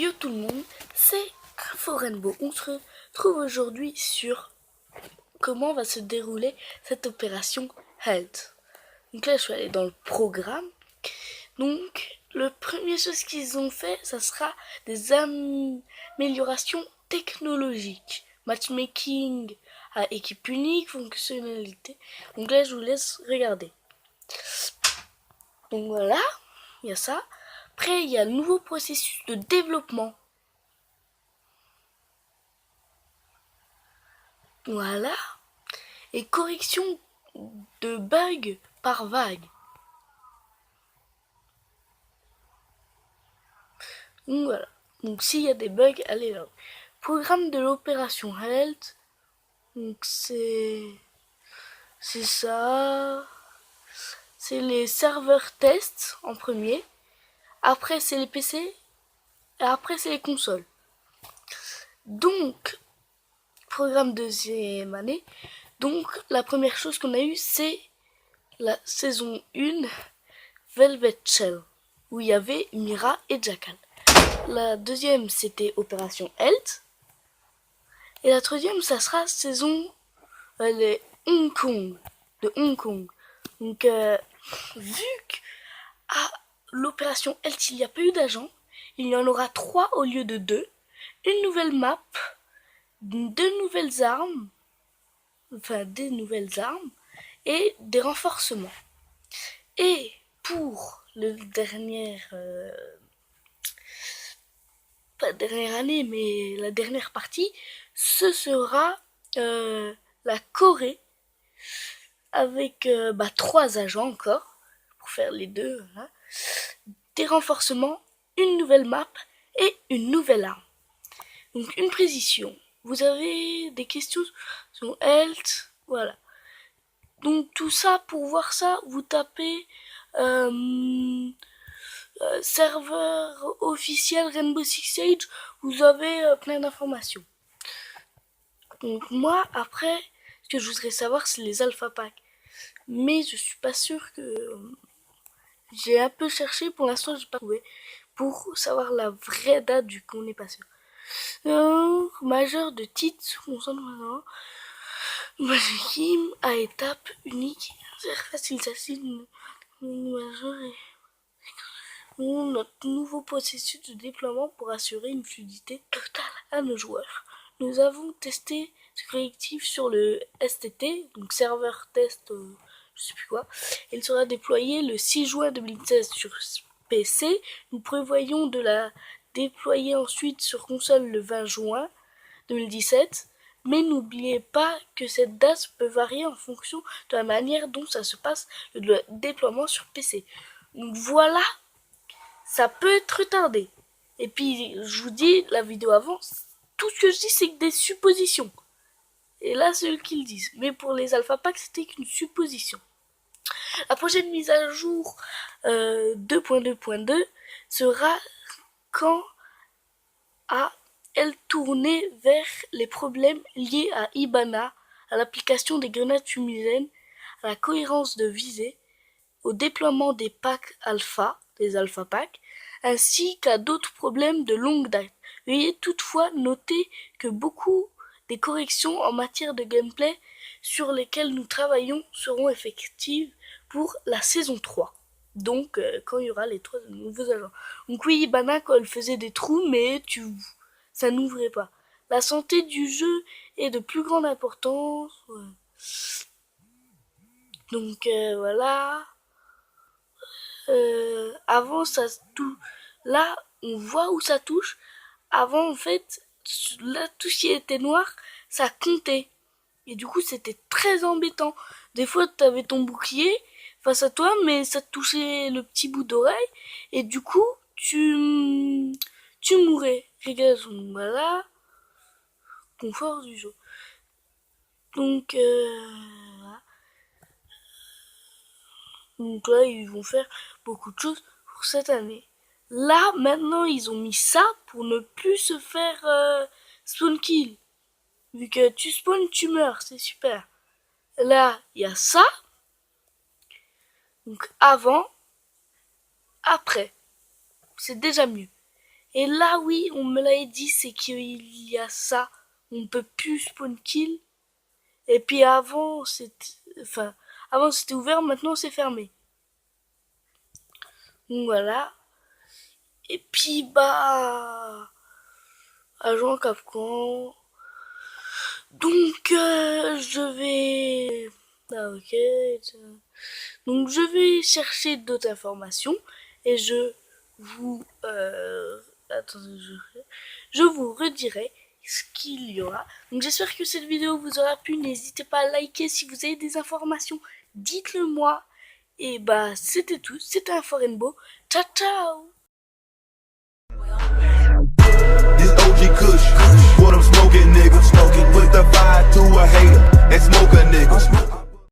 Yo tout le monde, c'est Info Rainbow. On se retrouve aujourd'hui sur comment va se dérouler cette opération Health. Donc là, je suis allée dans le programme. Donc, la première chose qu'ils ont fait, ça sera des améliorations technologiques. Matchmaking à équipe unique, fonctionnalité. Donc là, je vous laisse regarder. Donc voilà, il y a ça. Après, il y a le nouveau processus de développement. Voilà. Et correction de bugs par vague. Donc voilà. Donc s'il y a des bugs, allez là. Programme de l'opération Health. Donc c'est ça. C'est les serveurs tests en premier. Après c'est les PC. Et après c'est les consoles. Donc, programme deuxième année. Donc la première chose qu'on a eue, c'est la saison 1 Velvet Shell, où il y avait Mira et Jackal. La deuxième, c'était Opération Health. Et la troisième, ça sera saison les Hong Kong, de Hong Kong. Donc, vu qu'à l'opération Health, il n'y a pas eu d'agents, il y en aura 3 au lieu de 2. Une nouvelle map, 2 nouvelles armes, enfin des nouvelles armes, et des renforcements. Et pour le pas dernière année, mais la dernière partie, ce sera la Corée avec 3 agents encore pour faire les deux. Hein. Des renforcements, une nouvelle map et une nouvelle arme. Donc une précision. Vous avez des questions sur Health, voilà. Donc tout ça, pour voir ça, vous tapez serveur officiel Rainbow Six Siege, vous avez plein d'informations. Donc moi, après, ce que je voudrais savoir, c'est les alpha packs. Mais je suis pas sûr que... J'ai un peu cherché, pour l'instant, j'ai pas trouvé. Pour savoir la vraie date, du coup, on n'est pas sûr. Majeur de titre, Kim à étape unique. C'est facile, majeur et notre nouveau processus de déploiement pour assurer une fluidité totale à nos joueurs. Nous avons testé ce correctif sur le STT, donc serveur test, je sais plus quoi. Il sera déployé le 6 juin 2016 sur PC. Nous prévoyons de la déployer ensuite sur console le 20 juin 2017. Mais n'oubliez pas que cette date peut varier en fonction de la manière dont ça se passe le déploiement sur PC. Donc voilà, ça peut être retardé. Et puis, je vous dis, la vidéo avant, tout ce que je dis, c'est que des suppositions. Et là, c'est eux qui le disent. Mais pour les alpha packs, c'était qu'une supposition. La prochaine mise à jour 2.2.2 sera quand elle tournée vers les problèmes liés à Hibana, à l'application des grenades fumigènes, à la cohérence de visée, au déploiement des packs alpha, des alpha packs, ainsi qu'à d'autres problèmes de longue date. Veuillez toutefois noter que beaucoup des corrections en matière de gameplay sur lesquelles nous travaillons seront effectives pour la saison 3. Donc, quand il y aura les 3 nouveaux agents. Donc oui, Ibana, quand elle faisait des trous, mais ça n'ouvrait pas. La santé du jeu est de plus grande importance. Ouais. Donc, voilà. Avant, ça tout. Là, on voit où ça touche. Avant, en fait, là, tout ce qui était noir, ça comptait. Et du coup, c'était très embêtant. Des fois, tu avais ton bouclier face à toi, mais ça te touchait le petit bout d'oreille. Et du coup, tu mourais. Regarde, voilà. Confort du jeu. Donc, donc là, ils vont faire beaucoup de choses pour cette année. Là, maintenant, ils ont mis ça pour ne plus se faire spawn kill. Vu que tu spawns, tu meurs, c'est super. Là, il y a ça. Donc avant, après. C'est déjà mieux. Et là, oui, on me l'avait dit, c'est qu'il y a ça. On peut plus spawn kill. Et puis avant, c'était ouvert, maintenant c'est fermé. Donc voilà. Et puis agent Capcom. Donc je vais. Ah ok. Donc je vais chercher d'autres informations et je vous attendez, je vous redirai ce qu'il y aura. Donc j'espère que cette vidéo vous aura plu. N'hésitez pas à liker si vous avez des informations. Dites-le moi. Et c'était tout. C'était un Forenbo. Ciao ciao.